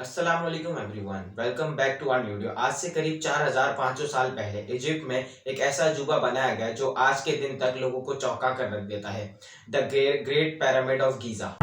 अस्सलाम वालेकुम everyone, welcome back to our video. आज से करीब 4500 साल पहले इजिप्ट में एक ऐसा अजूबा बनाया गया जो आज के दिन तक लोगों को चौंका कर रख देता है। The great pyramid of Giza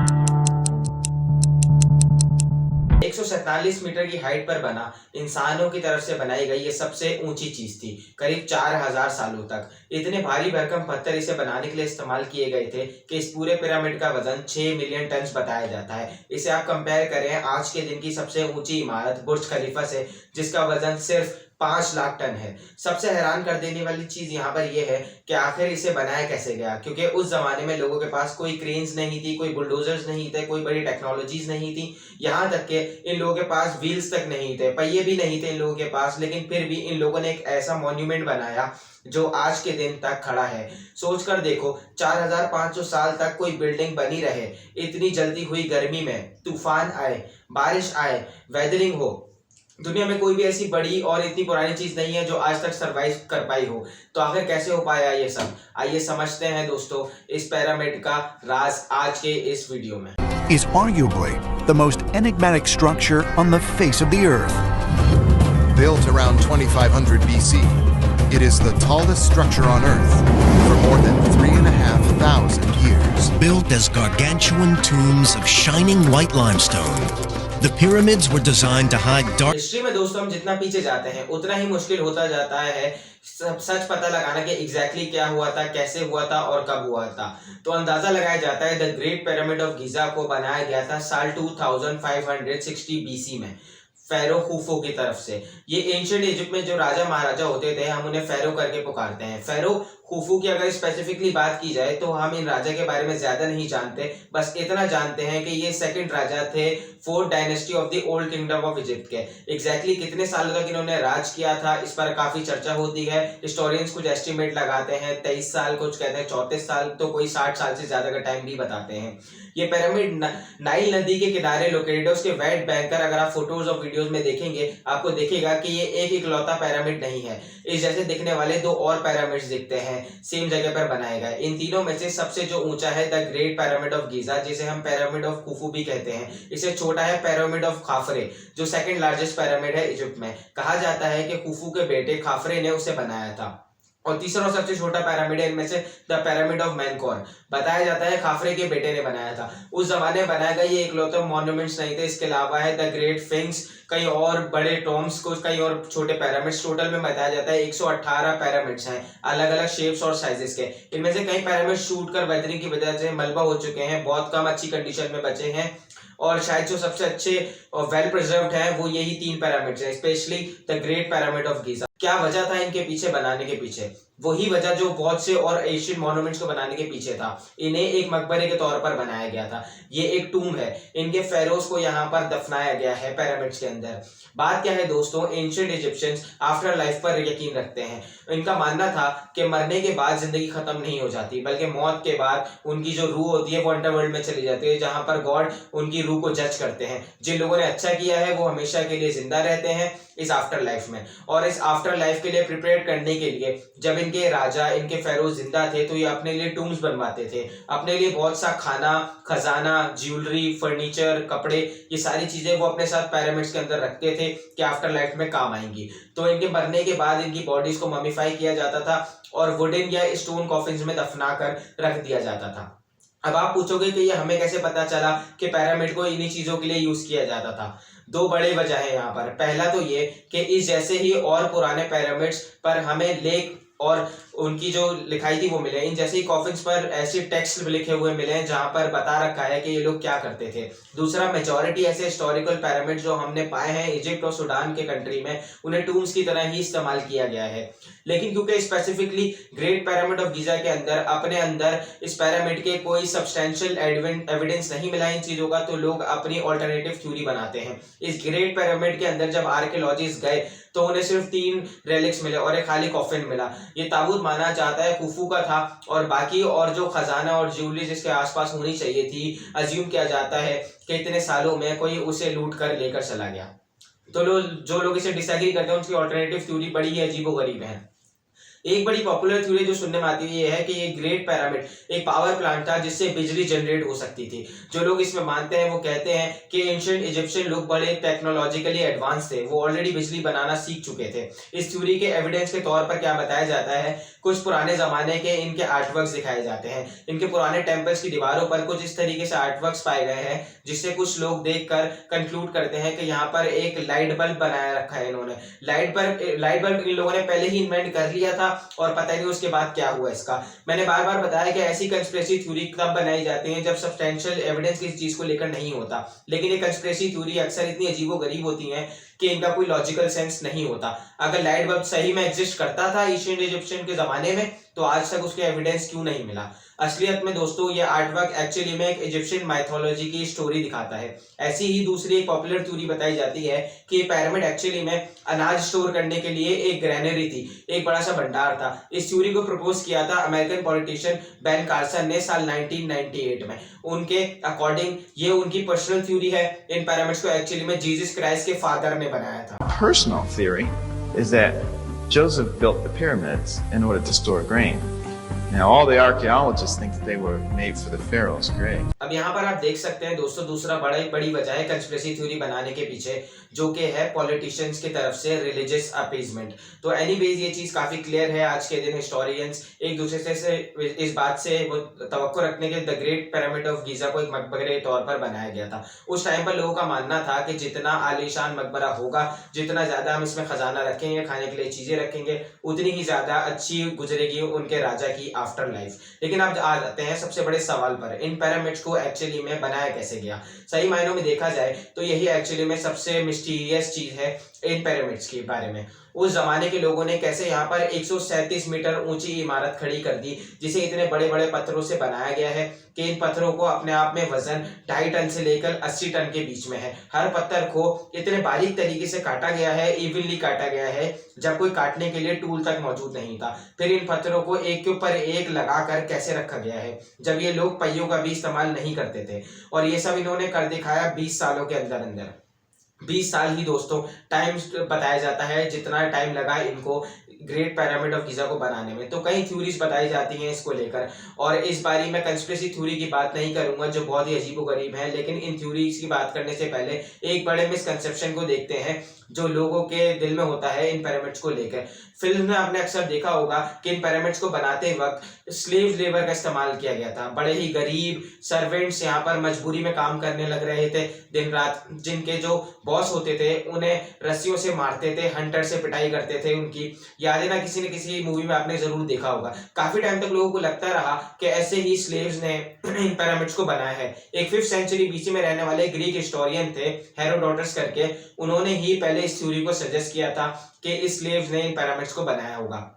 147 metre की हाइट पर बना, इंसानों की तरफ से बनाई गई ये सबसे ऊंची चीज थी। करीब 4000 सालों तक इतने भारी भरकम पत्थर इसे बनाने के लिए इस्तेमाल किए गए थे कि इस पूरे पिरामिड का वजन 6 मिलियन टन बताया जाता है। इसे आप कंपेयर करें आज के दिन की सबसे ऊंची इमारत बुर्ज खलीफा से, जिसका वजन सिर्फ 5 लाख टन है। सबसे हैरान कर देने वाली चीज यहाँ पर यह है कि आखिर इसे बनाया कैसे गया, क्योंकि उस जमाने में लोगों के पास कोई क्रेन्स नहीं थी, कोई बुलडोजर्स नहीं थे, कोई बड़ी टेक्नोलॉजीज नहीं थी। यहाँ तक कि इन लोगों के पास व्हील्स तक नहीं थे, पहिए भी नहीं थे इन लोगों के पास, लेकिन फिर भी इन लोगों ने एक ऐसा मॉन्यूमेंट बनाया जो आज के दिन तक खड़ा है। सोचकर देखो, 4500 साल तक कोई बिल्डिंग बनी रहे, इतनी जल्दी हुई गर्मी में तूफान आए, बारिश आए, वेदरिंग हो, दुनिया में कोई भी ऐसी बड़ी और इतनी पुरानी चीज नहीं है जो आज तक सरवाइव कर पाई हो। तो आखिर कैसे हो पाया ये सब, आइए समझते हैं दोस्तों इस पिरामिड का राज आज के इस वीडियो में। Is arguably the most enigmatic structure on the face of the earth. Built around 2500 BC, it is the tallest structure on Earth for more than 3,500 years. Built as gargantuan tombs of shining white limestone, the pyramids were designed to hide dark. History में दोस्तों हम जितना पीछे जाते हैं उतना ही मुश्किल होता जाता है सच पता लगाना कि एग्जैक्टली क्या हुआ था, कैसे हुआ था और कब हुआ था। तो अंदाजा लगाया जाता है the great pyramid of Giza को बनाया गया था साल 2560 बीसी में फेरो खुफू की तरफ से। ये एंशिएंट इजिप्ट में जो राजा महाराजा होते थे हम उन्हें फेरो करके पुकारते हैं। फेरो खुफू की अगर स्पेसिफिकली बात की जाए तो हम इन राजा के बारे में ज्यादा नहीं जानते, बस इतना जानते हैं कि ये सेकंड राजा थे fourth dynasty of the old kingdom of Egypt के। एग्जैक्टली कितने सालों तक इन्होंने राज किया था इस पर काफी चर्चा होती है। हिस्टोरियंस कुछ एस्टिमेट लगाते हैं 23 साल, कुछ कहते हैं 34 साल, तो कोई 60 साल से ज्यादा का टाइम भी बताते हैं। ये पिरामिड नाइल नदी के किनारे लोकेटेड है। उसके वेट बैंक कर अगर आप फोटोज और वीडियोस में देखेंगे आपको दिखेगा कि ये एक इकलौता पिरामिड नहीं है। इस जैसे दिखने वाले 2 और पिरामिड्स दिखते हैं सेम जगह पर बनाए गए। इन तीनों में से सबसे जो ऊंचा है the great pyramid of Giza, जिसे हम पिरामिड ऑफ खुफू भी कहते हैं। इसे छोटा है पिरामिड ऑफ खाफरे, जो सेकंड लार्जेस्ट पिरामिड है इजिप्ट में। कहा जाता है कि खुफू के बेटे खाफरे ने उसे बनाया था। और तीसरा और सबसे छोटा पिरामिड है इनमें से द पिरामिड ऑफ मेनकोर, बताया जाता है खाफरे के बेटे ने बनाया था। उस जमाने में बनाया गया ये इकलौते मॉन्यूमेंट्स नहीं थे। इसके अलावा है द ग्रेट स्फिंक्स, कई और बड़े टॉम्स, कुछ कई और छोटे पिरामिड्स। टोटल में बताया जाता है 118 पिरामिड्स हैं अलग अलग शेप्स और साइजेस के। इनमें से कई पिरामिड शूट कर वेदरिंग की वजह से मलबा हो चुके हैं, बहुत कम अच्छी कंडीशन में बचे हैं, और शायद जो सबसे अच्छे और वेल प्रिजर्व्ड हैं वो यही 3 पिरामिड्स हैं, specially the great pyramid of Giza. क्या वजह था इनके पीछे बनाने के पीछे? वही वजह जो बहुत से और एशियन मॉन्यूमेंट्स को बनाने के पीछे था। इन्हें एक मकबरे के तौर पर बनाया गया था। ये एक टूम है, इनके फेरोज को यहाँ पर दफनाया गया है पिरामिड्स के अंदर। बात क्या है दोस्तों, एंशिएंट इजिप्शियंस आफ्टर लाइफ पर यकीन रखते हैं। इनका मानना था कि मरने के बाद जिंदगी खत्म नहीं हो जाती, बल्कि मौत के बाद उनकी जो रूह होती है वो अंडरवर्ल्ड में चली जाती है, जहां पर गॉड उनकी रूह को जज करते हैं। जिन लोगों ने अच्छा किया है वो हमेशा के लिए जिंदा रहते हैं इस आफ्टर लाइफ में। और इस आफ्टर लाइफ के लिए प्रिपेयर करने के लिए जब इनके राजा, इनके फेरोज जिंदा थे तो ये अपने लिए टूम्स बनवाते थे। अपने लिए बहुत सा खाना, खजाना, ज्वेलरी, फर्नीचर, कपड़े, ये सारी चीजें वो अपने साथ पिरामिड्स के अंदर रखते थे कि आफ्टर लाइफ में काम आएंगी। तो इनके मरने के बाद इनकी बॉडीज को ममीफाई किया जाता था और वुडन या स्टोन कॉफिन्स में दफना कर रख दिया जाता था। अब आप पूछोगे कि ये हमें कैसे पता चला कि पिरामिड को इन्हीं चीजों के लिए यूज किया जाता था? 2 बड़े वजह है यहाँ पर। पहला तो ये कि इस जैसे ही और पुराने पिरामिड्स पर हमें लेख और उनकी जो लिखाई थी वो मिले। इन जैसे ही कॉफिन्स पर ऐसे टेक्स्ट लिखे हुए मिले हैं जहां पर बता रखा है कि ये लोग क्या करते थे। दूसरा, मेजॉरिटी ऐसे हिस्टोरिकल पिरामिड जो हमने पाए हैं इजिप्ट और सूडान के कंट्री में, उन्हें टूम्स की तरह ही इस्तेमाल किया गया है। लेकिन क्योंकि specifically great pyramid of Giza के अंदर अपने अंदर इस पिरामिड के कोई सब्सटेंशियल एविडेंस नहीं मिला इन चीजों का, तो लोग अपनी ऑल्टरनेटिव थ्योरी बनाते हैं। इस ग्रेट पिरामिड के अंदर जब आर्कियोलॉजिस्ट गए तो उन्हें सिर्फ 3 रेलिक्स मिले और एक खाली कॉफिन मिला। ये ताबूत माना जाता है खुफू का था, और बाकी और जो खजाना और ज्वेलरी जिसके आसपास होनी चाहिए थी, अज्यूम किया जाता है कि इतने सालों में कोई उसे लूट कर लेकर चला गया। तो जो लोग इसे डिसएग्री करते हैं उनकी ऑल्टरनेटिव थ्योरी बड़ी ही अजीबोगरीब है। एक बड़ी पॉपुलर थ्योरी जो सुनने में आती है ये है कि ये ग्रेट पिरामिड एक पावर प्लांट था जिससे बिजली जनरेट हो सकती थी। जो लोग इसमें मानते हैं वो कहते हैं कि एंशिएंट इजिप्शियन लोग बड़े टेक्नोलॉजिकली एडवांस थे, वो ऑलरेडी बिजली बनाना सीख चुके थे। इस थ्योरी के एविडेंस के तौर पर क्या बताया जाता है, कुछ पुराने जमाने के इनके आर्टवर्क्स दिखाए जाते हैं। इनके पुराने टेम्पल्स की दीवारों पर कुछ इस तरीके से आर्टवर्क्स पाए गए हैं जिससे कुछ लोग देखकर कंक्लूड करते हैं कि यहाँ पर एक लाइट बल्ब बनाया रखा है इन्होंने। लाइट बल्ब इन लोगों ने पहले ही इन्वेंट कर लिया था और पता नहीं उसके बाद क्या हुआ इसका। मैंने बार बार बताया कि ऐसी कंस्पिरेसी थ्योरी तब बनाई जाती है जब सब्सटेंशियल एविडेंस किसी चीज को लेकर नहीं होता, लेकिन ये कंस्पिरेसी थ्योरी अक्सर इतनी अजीबोगरीब होती है कि इनका कोई लॉजिकल सेंस नहीं होता। अगर लाइट बल्ब सही में एग्जिस्ट करता था एशियन इजिप्शियन के जमाने में तो आज तक उसके एविडेंस क्यों नहीं मिला। असलियत में दोस्तों ये आर्टवर्क एक्चुअली में एक इजिप्शियन माइथोलॉजी की स्टोरी दिखाता है। ऐसी ही दूसरी एक पॉपुलर थ्योरी बताई जाती है कि पिरामिड एक्चुअली में अनाज स्टोर करने के लिए एक ग्रैनरी थी, एक बड़ा सा भंडार था। इस थ्योरी को प्रपोज किया था अमेरिकन पॉलिटिशियन बेन कार्सन ने साल 1998 में। उनके अकॉर्डिंग ये उनकी पर्सनल थ्योरी है। इन पिरामिड्स को एक्चुअली में जीसस क्राइस्ट के फादर ने बनाया था। Personal theory is that Joseph built the pyramids in order to store grain. Now, all the archaeologists think that they were made for the pharaoh's grave. अब यहाँ पर आप देख सकते हैं दोस्तों दूसरा बड़ी वजह है कंस्पिरेसी थ्योरी बनाने के पीछे, जो कि है पॉलिटिशियंस की तरफ से रिलीजियस अपीजमेंट। तो एनीवेज ये चीज काफी क्लियर है। आज के दिन हिस्टोरियंस एक दूसरे से इस बात से वो तवक्को रखने के the great pyramid of Giza को एक मकबरे के तौर पर बनाया गया था। उस टाइम पर लोगों का मानना था कि जितना आलीशान मकबरा होगा, जितना ज्यादा हम इसमें खजाना रखेंगे, खाने के लिए चीजें रखेंगे, उतनी ही ज्यादा अच्छी गुजरेगी उनके राजा की आफ्टर लाइफ। लेकिन अब आ जाते हैं सबसे बड़े सवाल पर, इन पिरामिड्स को एक्चुअली में बनाया कैसे गया। सही मायनों में देखा जाए तो यही एक्चुअली में सबसे मिस्टीरियस चीज है इन पिरामिड्स के बारे में। उस जमाने के लोगों ने कैसे यहाँ पर 137 मीटर ऊंची इमारत खड़ी कर दी जिसे इतने बड़े बड़े पत्थरों से बनाया गया है कि इन पत्थरों को अपने आप में वजन 2.5 टन से लेकर 80 टन के बीच में है। हर पत्थर को इतने बारीक तरीके से काटा गया है, इवनली काटा गया है, जब कोई काटने के लिए टूल तक मौजूद नहीं था। फिर इन पत्थरों को एक के ऊपर एक लगाकर कैसे रखा गया है जब ये लोग पहियों का भी इस्तेमाल नहीं करते थे। और ये सब इन्होंने कर दिखाया 20 सालों के अंदर अंदर। 20 साल ही दोस्तों टाइम बताया जाता है जितना टाइम लगा इनको ग्रेट पिरामिड ऑफ गीजा को बनाने में। तो कई थ्योरीज बताई जाती हैं इसको लेकर, और इस बारी मैं कंस्पिरेसी थ्योरी की बात नहीं करूंगा जो बहुत ही अजीबोगरीब है, लेकिन इन थ्योरीज की बात करने से पहले एक बड़े मिसकंसेप्शन को देखते हैं जो लोगों के दिल में होता है इन पिरामिड्स को लेकर। फिल्म में आपने अक्सर देखा होगा कि इन पिरामिड्स को बनाते वक्त स्लेव लेबर का इस्तेमाल किया गया था। बड़े ही गरीब सर्वेंट्स यहाँ पर मजबूरी में काम करने लग रहे थे दिन रात, जिनके जो बॉस होते थे उन्हें रस्सियों से मारते थे, हंटर से पिटाई करते थे। उनकी यादें ना किसी न किसी मूवी में आपने जरूर देखा होगा। काफी टाइम तक लोगों को लगता रहा कि ऐसे ही स्लेव्स ने इन पिरामिड्स को बनाया है। एक 5th सेंचुरी बीसी में रहने वाले ग्रीक हिस्टोरियन थे हेरोडोटस करके, उन्होंने ही पहले इस थ्योरी को सजेस्ट किया था कि इस स्लेव्स ने इन पिरामिड्स को बनाया होगा।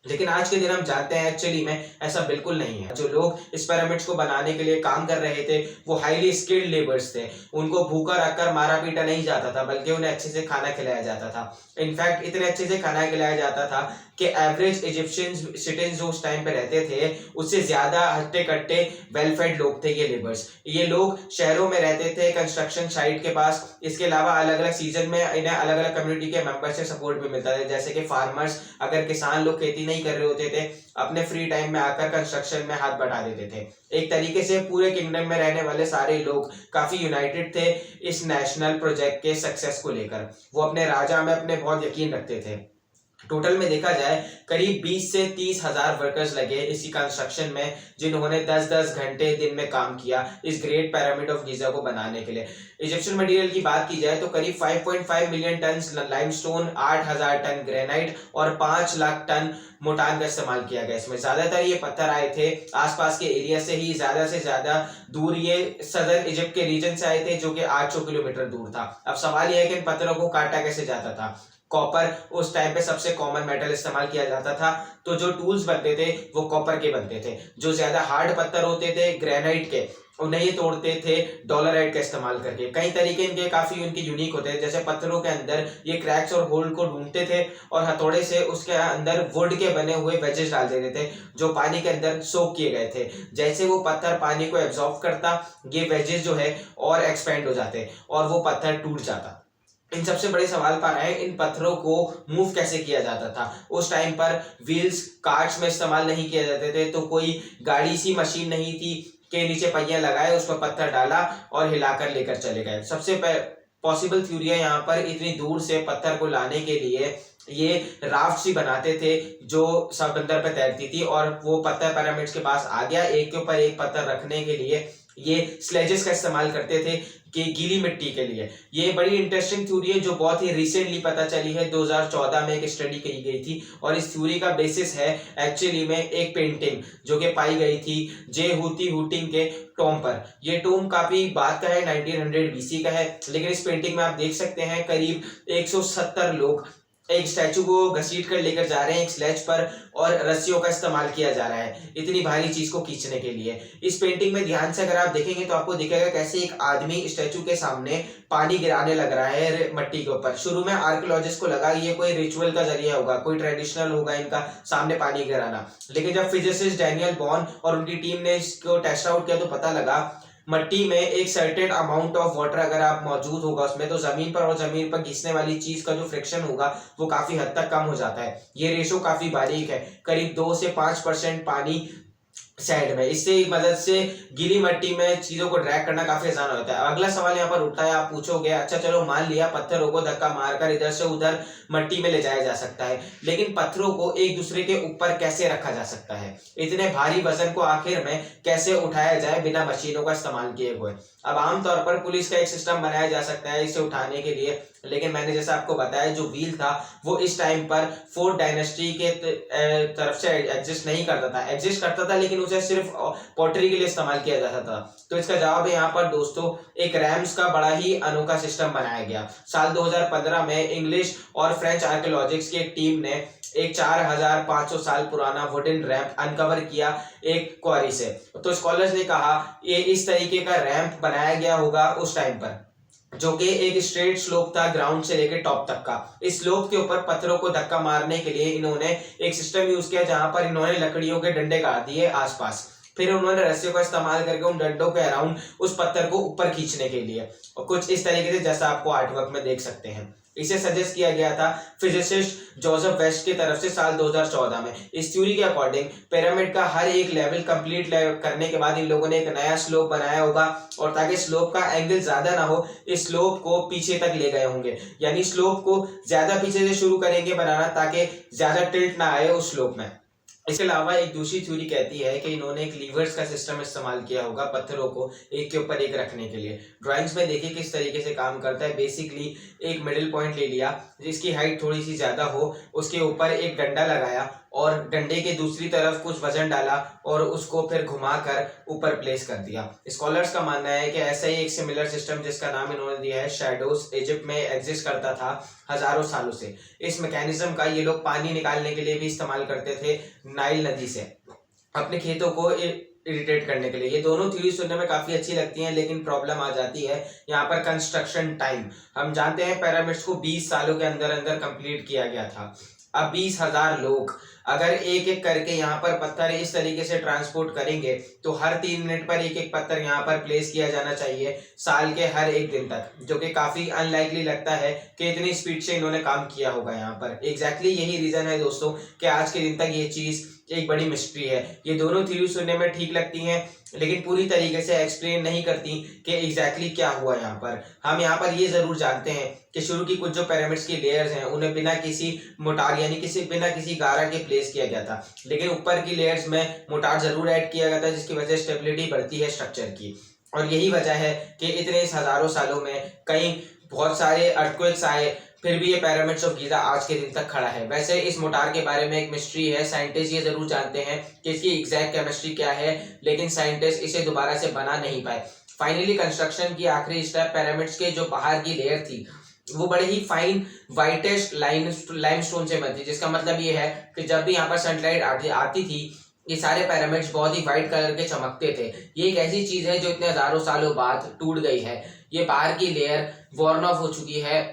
लेकिन आज के दिन हम जानते हैं एक्चुअली में ऐसा बिल्कुल नहीं है। जो लोग इस पिरामिड्स को बनाने के लिए काम कर रहे थे वो हाईली स्किल्ड लेबर्स थे। उनको भूखा रखकर मारा पीटा नहीं जाता था, बल्कि उन्हें अच्छे से खाना खिलाया जाता था। इनफैक्ट इतने अच्छे से खाना खिलाया जाता था कि एवरेज इजिप्शियन सिटीजन जो उस टाइम पे रहते थे उससे ज्यादा हट्टे कट्टे वेल फेड लोग थे ये लेबर्स। ये लोग शहरों में रहते थे कंस्ट्रक्शन साइट के पास। इसके अलावा अलग अलग सीजन में इन्हें अलग अलग कम्युनिटी के मेंबर से सपोर्ट भी मिलता था। जैसे कि फार्मर्स, अगर किसान लोग खेती नहीं कर रहे होते थे, अपने फ्री टाइम में आकर कंस्ट्रक्शन में हाथ बटा देते थे। एक तरीके से पूरे किंगडम में रहने वाले सारे लोग काफी यूनाइटेड थे इस नेशनल प्रोजेक्ट के सक्सेस को लेकर। वो अपने राजा में अपने बहुत यकीन रखते थे। टोटल में देखा जाए करीब 20 से 30 हजार वर्कर्स लगे इसी कंस्ट्रक्शन में, जिन्होंने 10-10 घंटे दिन में काम किया इस ग्रेट पिरामिड ऑफ गीजा को बनाने के लिए। इजिप्शियन मटेरियल की बात की जाए तो करीब 5.5 million ton limestone, 8,000 ton granite और 5 लाख टन मोटान का इस्तेमाल किया गया। इसमें ज्यादातर ये पत्थर आए थे आसपास के एरिया से ही, ज्यादा से ज्यादा दूर ये सदर्न इजिप्ट के रीजन से आए थे जो कि 800 किलोमीटर दूर था। अब सवाल यह है कि इन पत्थरों को काटा कैसे जाता था। कॉपर उस टाइम पे सबसे कॉमन मेटल इस्तेमाल किया जाता था, तो जो टूल्स बनते थे वो कॉपर के बनते थे। जो ज्यादा हार्ड पत्थर होते थे ग्रेनाइट के, उन्हें ये तोड़ते थे डॉलराइट का इस्तेमाल करके। कई तरीके इनके काफी उनके यूनिक होते थे, जैसे पत्थरों के अंदर ये क्रैक्स और होल को ढूंढते थे और हथौड़े से उसके अंदर वुड के बने हुए वेजेस डाल देते थे जो पानी के अंदर सोक किए गए थे। जैसे वो पत्थर पानी को एब्जॉर्ब करता, ये वेजेस जो है और एक्सपेंड हो जाते और वो पत्थर टूट जाता। इन सबसे बड़े सवाल पर आए इन पत्थरों को मूव कैसे किया जाता था। उस टाइम पर व्हील्स कार्ट्स में इस्तेमाल नहीं किए जाते थे, तो कोई गाड़ी सी मशीन नहीं थी के नीचे पहिया लगाए, उस पर पत्थर डाला और हिलाकर लेकर चले गए। सबसे पॉसिबल थ्योरी है यहाँ पर, इतनी दूर से पत्थर को लाने के लिए ये राफ्ट सी बनाते थे जो समंदर पे तैरती थी, और वो पत्थर पिरामिड्स के पास आ गया। एक के ऊपर एक पत्थर रखने के लिए ये स्लेजेस का इस्तेमाल करते थे कि गीली मिट्टी के लिए। ये बड़ी इंटरेस्टिंग थ्योरी है जो बहुत ही रिसेंटली पता चली है, 2014 में एक स्टडी की गई थी, और इस थ्योरी का बेसिस है एक्चुअली में एक पेंटिंग जो कि पाई गई थी जे हुती हुटिंग के टॉम पर। ये टॉम काफी बाद का है, 1900 BC का है, लेकिन इस पेंटिंग में आप देख सकते हैं करीब 170 लोग एक स्टैचू को घसीट कर लेकर जा रहे हैं एक स्लेज पर, और रस्सियों का इस्तेमाल किया जा रहा है इतनी भारी चीज को खींचने के लिए। इस पेंटिंग में ध्यान से अगर आप देखेंगे तो आपको दिखेगा कैसे एक आदमी स्टैचू के सामने पानी गिराने लग रहा है मट्टी के ऊपर। शुरू में आर्कियोलॉजिस्ट को लगा ये कोई रिचुअल का जरिया होगा, कोई ट्रेडिशनल होगा इनका सामने पानी गिराना, लेकिन जब फिजिसिस्ट डैनियल बॉर्न और उनकी टीम ने इसको टेस्ट आउट किया तो पता लगा मट्टी में एक सर्टेन अमाउंट ऑफ वाटर अगर आप मौजूद होगा उसमें, तो जमीन पर और जमीन पर घिसने वाली चीज का जो फ्रिक्शन होगा वो काफी हद तक कम हो जाता है। ये रेशो काफी बारीक है, करीब 2 से 5% पानी साइड में। इससे मदद से गीली मिट्टी में चीजों को ड्रैग करना काफी आसान होता है। अगला सवाल यहाँ पर उठता है, आप पूछोगे अच्छा चलो मान लिया पत्थरों को धक्का मारकर इधर से उधर मिट्टी में ले जाया जा सकता है, लेकिन पत्थरों को एक दूसरे के ऊपर कैसे रखा जा सकता है? इतने भारी वजन को आखिर में कैसे उठाया जाए बिना मशीनों का इस्तेमाल किए हुए? अब आमतौर पर पुलिस का एक सिस्टम बनाया जा सकता है इसे उठाने के लिए, लेकिन मैंने जैसा आपको बताया जो व्हील था वो इस टाइम पर फोर्थ डायनेस्टी के तरफ से एग्जिस्ट नहीं करता था, एग्जिस्ट करता था लेकिन उसे सिर्फ पॉटरी के लिए इस्तेमाल किया जाता था। तो इसका जवाब है यहाँ पर दोस्तों एक रैम्स का बड़ा ही अनोखा सिस्टम बनाया गया। साल 2015 में इंग्लिश और फ्रेंच आर्कियोलॉजिस्ट की एक टीम ने एक 4500 साल पुराना वुडन रैंप अनकवर किया एक क्वारी से। तो स्कॉलर्स ने कहा ये इस तरीके का रैंप बनाया गया होगा उस टाइम पर, जो कि एक स्ट्रेट स्लोप था ग्राउंड से लेकर टॉप तक का। इस स्लोप के ऊपर पत्थरों को धक्का मारने के लिए इन्होंने एक सिस्टम यूज किया जहां पर इन्होंने लकड़ियों के डंडे काट दिए आसपास, फिर उन्होंने रस्सियों का इस्तेमाल करके उन डंडों के अराउंड उस पत्थर को ऊपर खींचने के लिए, और कुछ इस तरीके से जैसा आपको आर्टवर्क में देख सकते हैं। इसे सजेस्ट किया गया था फिजिसिस्ट जोसेफ वेस्ट की तरफ से साल 2014 में। इस थ्योरी के अकॉर्डिंग पिरामिड का हर एक लेवल कंप्लीट करने के बाद इन लोगों ने एक नया स्लोप बनाया होगा, और ताकि स्लोप का एंगल ज्यादा ना हो इस स्लोप को पीछे तक ले गए होंगे, यानी स्लोप को ज्यादा पीछे से शुरू करेंगे बनाना ताकि ज्यादा टिल्ट ना आए उस स्लोप में। इसके अलावा एक दूसरी थ्योरी कहती है कि इन्होंने एक लीवर्स का सिस्टम इस्तेमाल किया होगा पत्थरों को एक के ऊपर एक रखने के लिए। ड्राइंग्स में देखिए किस तरीके से काम करता है। बेसिकली एक मिडिल पॉइंट ले लिया जिसकी हाइट थोड़ी सी ज्यादा हो, उसके ऊपर एक डंडा लगाया और डंडे के दूसरी तरफ कुछ वजन डाला और उसको फिर घुमाकर ऊपर प्लेस कर दिया। स्कॉलर्स का मानना है कि ऐसा ही एक सिमिलर सिस्टम जिसका नाम इन्होंने दिया है शैडोज, इजिप्ट में एग्जिस्ट करता था हजारों सालों से। इस मैकेनिज्म का ये लोग पानी निकालने के लिए भी इस्तेमाल करते थे नाइल नदी से, अपने खेतों को इरिटेट करने के लिए। ये दोनों थ्योरी सुनने में काफी अच्छी लगती हैं, लेकिन प्रॉब्लम आ जाती है यहाँ पर कंस्ट्रक्शन टाइम। हम जानते हैं पिरामिड्स को 20 सालों के अंदर अंदर कंप्लीट किया गया था। अब 20,000 लोग अगर एक एक करके यहाँ पर पत्थर इस तरीके से ट्रांसपोर्ट करेंगे तो हर 3 मिनट पर एक एक पत्थर यहाँ पर प्लेस किया जाना चाहिए साल के हर एक दिन तक, जो कि काफी अनलाइकली लगता है कि इतनी स्पीड से इन्होंने काम किया होगा यहाँ पर। एग्जैक्टली यही रीजन है दोस्तों कि आज के दिन तक ये चीज एक बड़ी मिस्ट्री है। ये दोनों थ्योरी सुनने में ठीक लगती हैं लेकिन पूरी तरीके से एक्सप्लेन नहीं करती कि एग्जैक्टली क्या हुआ यहाँ पर। हम यहाँ पर ये जरूर जानते हैं कि शुरू की कुछ जो पिरामिड्स की लेयर्स हैं उन्हें बिना किसी मोटार यानी बिना किसी गारा के प्लेस किया गया था, लेकिन ऊपर की लेयर्स में मोटार जरूर ऐड किया गया था जिसकी वजह से स्टेबिलिटी बढ़ती है स्ट्रक्चर की। और यही वजह है कि इतने हजारों सालों में कई बहुत सारे अर्थक्वेक्स आए फिर भी ये पिरामिड्स ऑफ गीजा आज के दिन तक खड़ा है। वैसे इस मोटार के बारे में एक मिस्ट्री है, साइंटिस्ट ये जरूर जानते हैं कि इसकी एग्जैक्ट केमिस्ट्री क्या है, लेकिन साइंटिस्ट इसे दोबारा से बना नहीं पाए। फाइनली कंस्ट्रक्शन की आखिरी स्टेप पिरामिड्स के जो बाहर की लेयर थी वो बड़े ही फाइन वाइटिश लाइमस्टोन से बनती, जिसका मतलब ये है कि जब भी यहाँ पर सनलाइट आती थी ये सारे पिरामिड्स बहुत ही वाइट कलर के चमकते थे। ये एक ऐसी चीज है जो इतने हजारों सालों बाद टूट गई है। ये बाहर की लेयर वॉर्न ऑफ हो चुकी है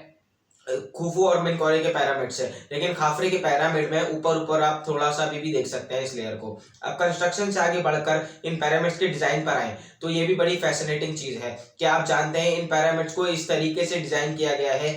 खुफू और मेनकारे के पिरामिड से, लेकिन खाफरे के पिरामिड में ऊपर आप थोड़ा सा भी देख सकते हैं इस लेयर को। अब कंस्ट्रक्शन से आगे बढ़कर इन पिरामिड्स के डिजाइन पर आए तो ये भी बड़ी फैसिनेटिंग चीज है कि आप जानते हैं इन पिरामिड्स को इस तरीके से डिजाइन किया गया है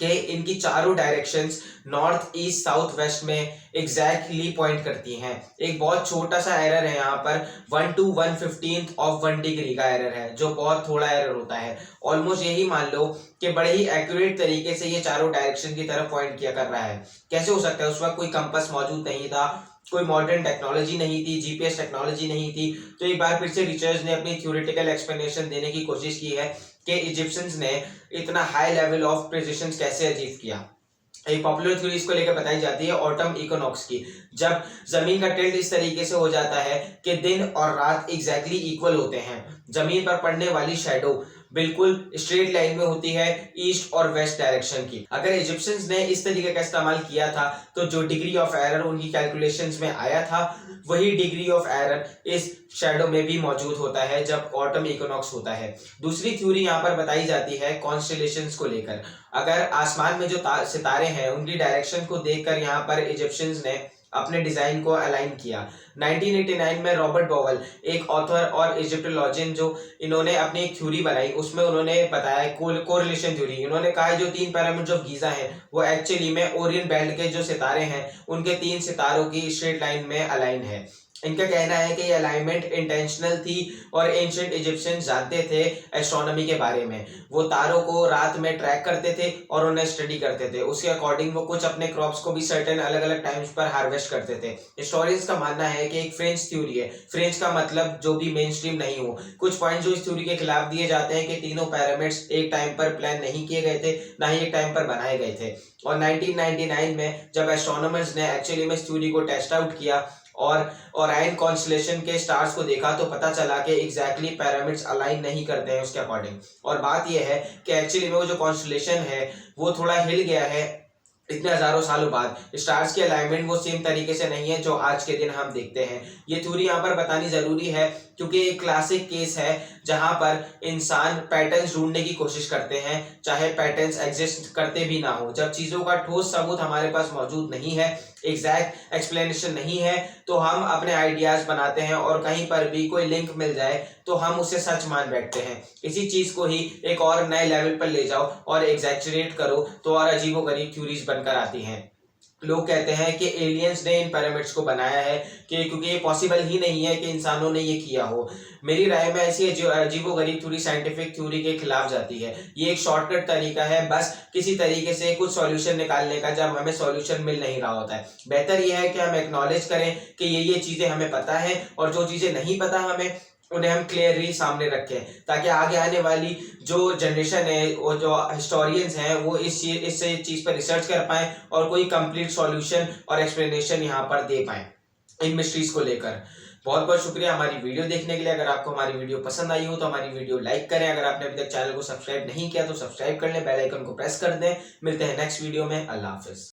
कि इनकी चारों directions north east south west में एग्जैक्टली पॉइंट करती हैं। एक बहुत छोटा सा एरर है यहाँ पर 1 to 1/15 ऑफ 1 डिग्री का एरर है, जो बहुत थोड़ा एरर होता है। ऑलमोस्ट यही मान लो कि बड़े ही एक्यूरेट तरीके से ये चारों डायरेक्शन की तरफ पॉइंट किया कर रहा है। कैसे हो सकता है? उस वक्त कोई कंपास मौजूद नहीं था, कोई मॉडर्न टेक्नोलॉजी नहीं थी, जीपीएस टेक्नोलॉजी नहीं थी। तो एक बार फिर से रिसर्च ने अपनी थ्योरेटिकल एक्सप्लेनेशन देने की कोशिश की है कि इजिप्शियंस ने इतना हाई लेवल ऑफ प्रिसिशन कैसे अचीव किया। एक पॉपुलर थ्योरी इसको लेकर बताई जाती है ऑटम इक्विनॉक्स की, जब जमीन का टिल्ट इस तरीके से हो जाता है कि दिन और रात एग्जैक्टली इक्वल होते हैं, जमीन पर पड़ने वाली शैडो बिल्कुल स्ट्रेट लाइन में होती है ईस्ट और वेस्ट डायरेक्शन की। अगर इजिप्शियंस ने इस तरीके का इस्तेमाल किया था तो जो डिग्री ऑफ एरर उनकी कैलकुलेशंस में आया था वही डिग्री ऑफ एरर इस शैडो में भी मौजूद होता है जब ऑटम इक्विनॉक्स होता है। दूसरी थ्योरी यहाँ पर बताई जाती है कॉन्स्टेलेशंस को लेकर। अगर आसमान में जो सितारे हैं उनकी डायरेक्शन को देखकर यहाँ पर इजिप्शियंस ने अपने डिजाइन को अलाइन किया। 1989 में रॉबर्ट बोवेल, एक ऑथर और इजिप्टोलॉजियन, जो इन्होंने अपनी एक थ्योरी बनाई, उसमें उन्होंने बताया कोरिलेशन थ्योरी। इन्होंने कहा जो 3 पिरामिड्स ऑफ गीजा हैं वो एक्चुअली में ओरियन बेल्ट के जो सितारे हैं उनके 3 सितारों की स्ट्रेट लाइन में अलाइन है। इनका कहना है कि ये अलाइनमेंट इंटेंशनल थी और एंशिएंट इजिप्शियंस जानते थे एस्ट्रोनॉमी के बारे में। वो तारों को रात में ट्रैक करते थे और उन्हें स्टडी करते थे। उसके अकॉर्डिंग वो कुछ अपने क्रॉप्स को भी सर्टेन अलग अलग टाइम्स पर हार्वेस्ट करते थे। हिस्टोरियंस का मानना है कि एक फ्रेंच थ्योरी है। फ्रेंच का मतलब जो भी मेन स्ट्रीम नहीं हो। कुछ पॉइंट जो इस थ्योरी के खिलाफ दिए जाते हैं कि तीनों पिरामिड्स एक टाइम पर प्लान नहीं किए गए थे, ना ही एक टाइम पर बनाए गए थे। और 1999 में जब एस्ट्रोनॉमर्स ने एक्चुअली में इस थ्योरी को टेस्ट आउट किया और ओरायन कॉन्स्टेलेशन के स्टार्स को देखा तो पता चला कि एग्जैक्टली पिरामिड्स अलाइन नहीं करते हैं उसके अकॉर्डिंग। और बात यह है कि एक्चुअली में वो जो कॉन्स्टेलेशन है वो थोड़ा हिल गया है इतने हजारों सालों बाद। स्टार्स की अलाइनमेंट वो सेम तरीके से नहीं है जो आज के दिन हम देखते हैं। ये थ्योरी यहाँ पर बतानी जरूरी है क्योंकि एक क्लासिक केस है जहां पर इंसान पैटर्न्स ढूंढने की कोशिश करते हैं, चाहे पैटर्न्स एग्जिस्ट करते भी ना हो। जब चीजों का ठोस सबूत हमारे पास मौजूद नहीं है, एग्जैक्ट एक्सप्लेनेशन नहीं है, तो हम अपने आइडियाज बनाते हैं और कहीं पर भी कोई लिंक मिल जाए तो हम उसे सच मान बैठते हैं। इसी चीज को ही एक और नए लेवल पर ले जाओ और एग्जैक्चुरेट करो तो और अजीबोगरीब थ्योरीज बनकर आती हैं। लोग कहते हैं कि एलियंस ने इन पिरामिड्स को बनाया है क्योंकि ये पॉसिबल ही नहीं है कि इंसानों ने ये किया हो। मेरी राय में ऐसी अजीबोगरीब थ्योरी साइंटिफिक थ्योरी के खिलाफ जाती है। ये एक शॉर्टकट तरीका है बस किसी तरीके से कुछ सॉल्यूशन निकालने का जब हमें सॉल्यूशन मिल नहीं रहा होता है। बेहतर यह है कि हम एक्नॉलेज करें कि ये चीजें हमें पता है और जो चीजें नहीं पता हमें उन्हें हम क्लियरली सामने रखें ताकि आगे आने वाली जो जनरेशन है और जो हिस्टोरियंस हैं वो इस चीज पर रिसर्च कर पाएं और कोई कंप्लीट सॉल्यूशन और एक्सप्लेनेशन यहाँ पर दे पाएं इन मिस्ट्रीज को लेकर। बहुत बहुत शुक्रिया हमारी वीडियो देखने के लिए। अगर आपको हमारी वीडियो पसंद आई हो तो हमारी वीडियो लाइक करें। अगर आपने अभी तक चैनल को सब्सक्राइब नहीं किया तो सब्सक्राइब कर लें, बेल आइकन को प्रेस कर दें। मिलते हैं नेक्स्ट वीडियो में। अल्लाह हाफिज।